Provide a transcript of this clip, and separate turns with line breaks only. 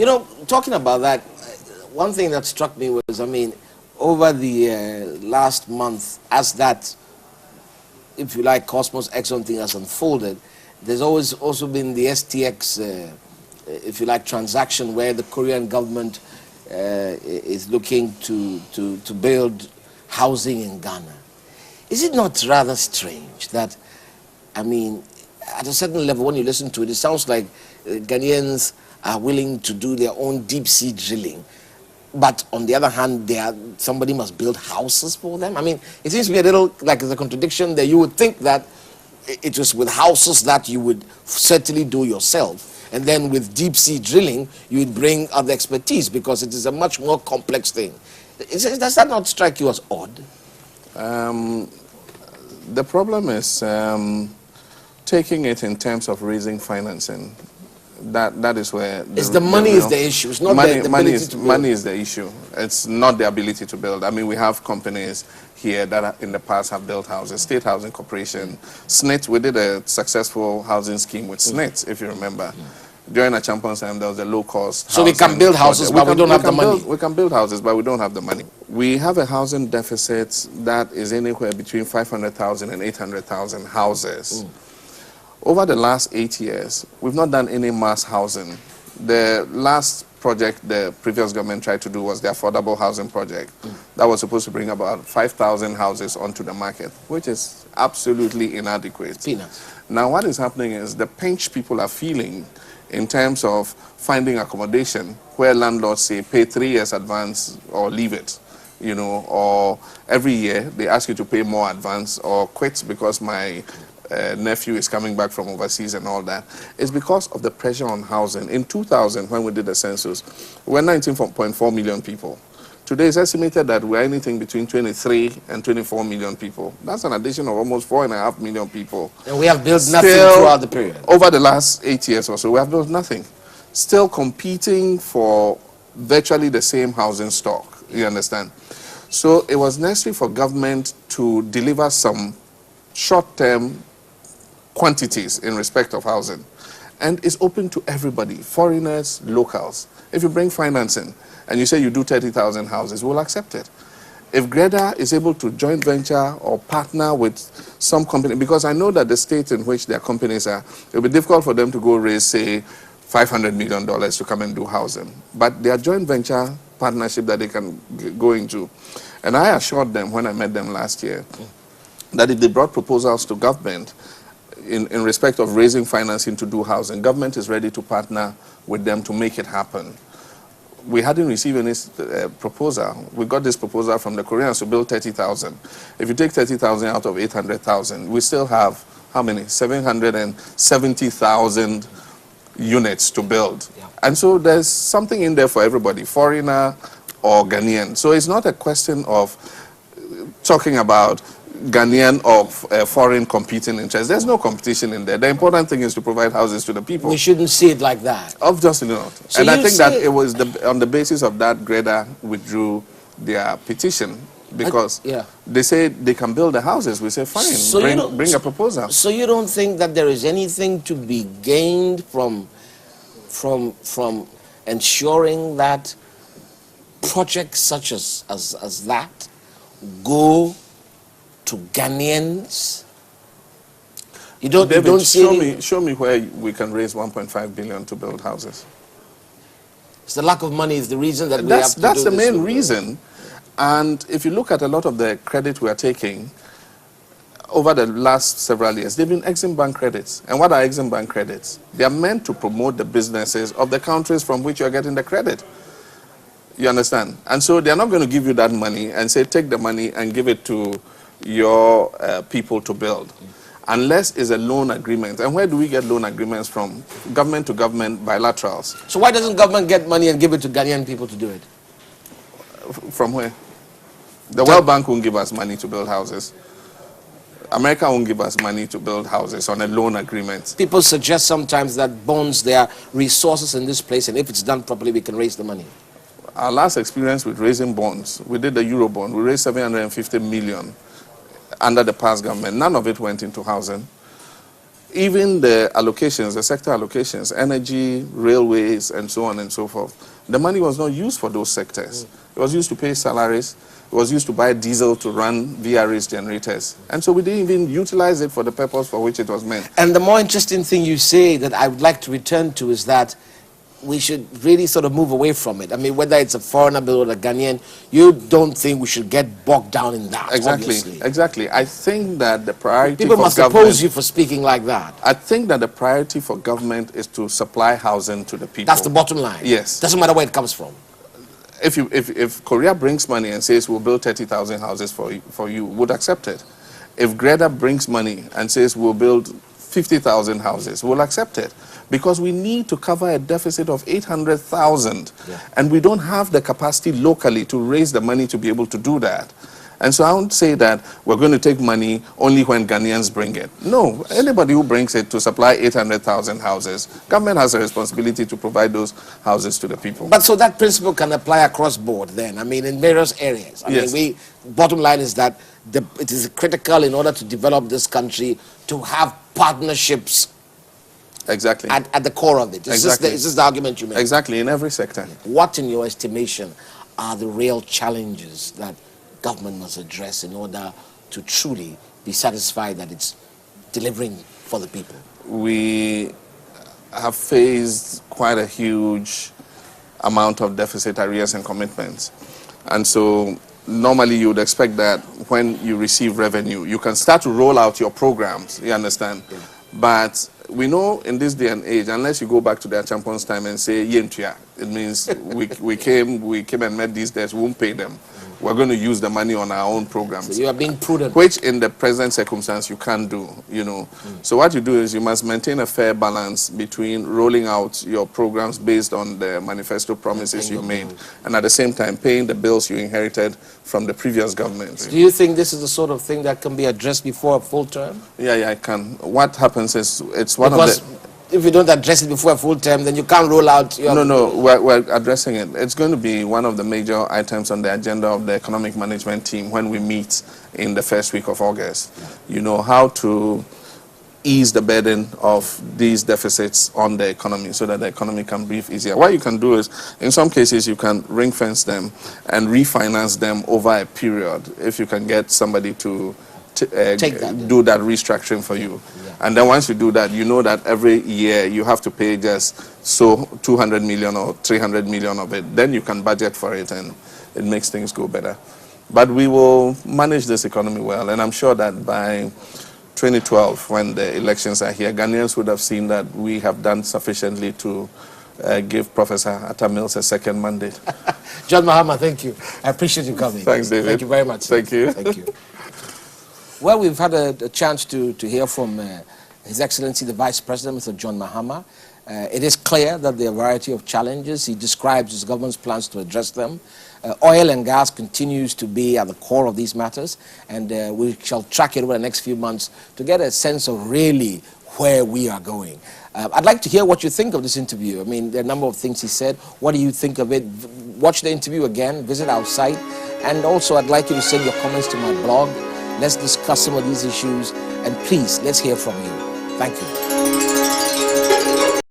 You know, talking about that, one thing that struck me was, I mean, over the last month, as that, if you like, Cosmos Exxon thing has unfolded, there's always also been the STX, if you like, transaction where the Korean government is looking to build housing in Ghana. Is it not rather strange that, I mean, at a certain level, when you listen to it, it sounds like Ghanaians are willing to do their own deep sea drilling, but on the other hand, somebody must build houses for them? I mean, it seems to be a little like there's a contradiction there. You would think that it was with houses that you would certainly do yourself, and then with deep sea drilling, you would bring other expertise because it is a much more complex thing. Does that not strike you as odd?
The problem is taking it in terms of raising financing. That is where
the money is the issue. It's not the ability to build.
Money is the issue. It's not the ability to build. I mean, we have companies here that in the past have built houses. State Housing Corporation, SNIT. We did a successful housing scheme with SNIT, if you remember. During a Champions time, there was a low-cost.
So we can build houses, but we don't have the money.
We can build houses, but we don't have the money. We have a housing deficit that is anywhere between 500,000 and 800,000 houses. Over the last 8 years, we've not done any mass housing. The last project the previous government tried to do was the affordable housing project. That was supposed to bring about 5,000 houses onto the market, which is absolutely inadequate.
Peanuts.
Now what is happening is the pinch people are feeling in terms of finding accommodation where landlords say pay 3 years advance or leave it, you know, or every year they ask you to pay more advance or quit because my nephew is coming back from overseas and all that. It's because of the pressure on housing. In 2000, when we did the census, we were 19.4 million people. Today it's estimated that we're anything between 23 and 24 million people. That's an addition of almost 4.5 million people.
And we have built nothing throughout the period.
Over the last 8 years or so, we have built nothing. Still competing for virtually the same housing stock, you understand? So it was necessary for government to deliver some short-term quantities in respect of housing. And it's open to everybody, foreigners, locals. If you bring financing and you say you do 30,000 houses, we'll accept it. If Greta is able to joint venture or partner with some company, because I know that the state in which their companies are, it'll be difficult for them to go raise, say, $500 million to come and do housing. But their joint venture partnership that they can go into. And I assured them when I met them last year that if they brought proposals to government in respect of raising financing to do housing, government is ready to partner with them to make it happen. We hadn't received any proposal. We got this proposal from the Koreans to build 30,000. If you take 30,000 out of 800,000, we still have, how many? 770,000 units to build. Yeah. And so there's something in there for everybody, foreigner or Ghanaian. So it's not a question of talking about Ghanaian or foreign competing interests. There's no competition in there. The important thing is to provide houses to the people.
We shouldn't see it like that.
Obviously not. So and I think that it was on the basis of that Greta withdrew their petition because they say they can build the houses. We say fine, so bring a proposal.
So you don't think that there is anything to be gained from ensuring that projects such as that go to Ghanaians? You don't,
David,
you don't see
show me where we can raise 1.5 billion to build houses.
It's the lack of money is the reason that we have to do
That's the
this
main reason. And if you look at a lot of the credit we are taking over the last several years, they've been Exim Bank credits. And what are Exim Bank credits? They are meant to promote the businesses of the countries from which you are getting the credit. You understand? And so they're not going to give you that money and say, take the money and give it to your people to build. Unless it's a loan agreement. And where do we get loan agreements from? Government to government, bilaterals.
So why doesn't government get money and give it to Ghanaian people to do it?
From where? The World Bank won't give us money to build houses. America won't give us money to build houses on a loan agreement.
People suggest sometimes that bonds, there are resources in this place, and if it's done properly, we can raise the money.
Our last experience with raising bonds, we did the Euro bond. We raised 750 million under the past government. None of it went into housing. even the allocations, the sector allocations, energy, railways, and so on and so forth, the money was not used for those sectors. It was used to pay salaries. It was used to buy diesel to run VRS generators. And so we didn't even utilize it for the purpose for which it was meant.
And the more interesting thing you say that I would like to return to is that we should really sort of move away from it. I mean, whether it's a foreigner bill or a Ghanaian, you don't think we should get bogged down in that,
Exactly,
obviously.
exactly. I think that the priority
People
for
must
government...
oppose you for speaking like that.
I think that the priority for government is to supply housing to the people.
That's the bottom line.
Yes.
Doesn't matter where it comes from.
If Korea brings money and says we'll build 30,000 houses for you, would accept it. If Greta brings money and says we'll build 50,000 houses, we'll accept it. Because we need to cover a deficit of 800,000.
Yeah.
And we don't have the capacity locally to raise the money to be able to do that. And so I would say that we're going to take money only when Ghanaians bring it. No, anybody who brings it to supply 800,000 houses, government has a responsibility to provide those houses to the people.
But so that principle can apply across board then, I mean, in various areas. I
Yes.
mean, bottom line is that it is critical in order to develop this country to have partnerships
Exactly.
at the core of it. Is
Exactly.
this the argument you make?
Exactly, in every sector.
What, in your estimation, are the real challenges that government must address in order to truly be satisfied that it's delivering for the people?
We have faced quite a huge amount of deficit arrears and commitments. And so normally you would expect that when you receive revenue, you can start to roll out your programs, you understand?
Yeah.
But we know in this day and age, unless you go back to their champions time and say, Yentuya, it means we came and met these days, we won't pay them. We're going to use the money on our own programs.
So you are being prudent.
Which in the present circumstance you can't do, you know. So what you do is you must maintain a fair balance between rolling out your programs based on the manifesto promises you made and at the same time paying the bills you inherited from the previous government.
Do you think this is the sort of thing that can be addressed before a full term?
Yeah, I can. What happens is it's one
Because
of the...
if you don't address it before a full term, then you can't roll out your...
No, we're addressing it. It's going to be one of the major items on the agenda of the economic management team when we meet in the first week of August. You know, how to ease the burden of these deficits on the economy so that the economy can breathe easier. What you can do is, in some cases, you can ring fence them and refinance them over a period if you can get somebody to do that restructuring for you. And then once you do that, you know that every year you have to pay just so 200 million or 300 million of it. Then you can budget for it and it makes things go better. But we will manage this economy well. And I'm sure that by 2012, when the elections are here, Ghanaians would have seen that we have done sufficiently to give Professor Atta Mills a second mandate.
John Mahama, thank you. I appreciate you coming.
Thanks, David.
Thank you very much.
Thank you.
Thank you. Well, we've had a chance to hear from His Excellency the Vice President, Mr. John Mahama. It is clear that there are a variety of challenges. He describes his government's plans to address them. Oil and gas continues to be at the core of these matters, and we shall track it over the next few months to get a sense of really where we are going. I'd like to hear what you think of this interview. I mean, there are a number of things he said. What do you think of it? Watch the interview again, visit our site, and also I'd like you to send your comments to my blog. Let's discuss some of these issues, and please, let's hear from you. Thank you.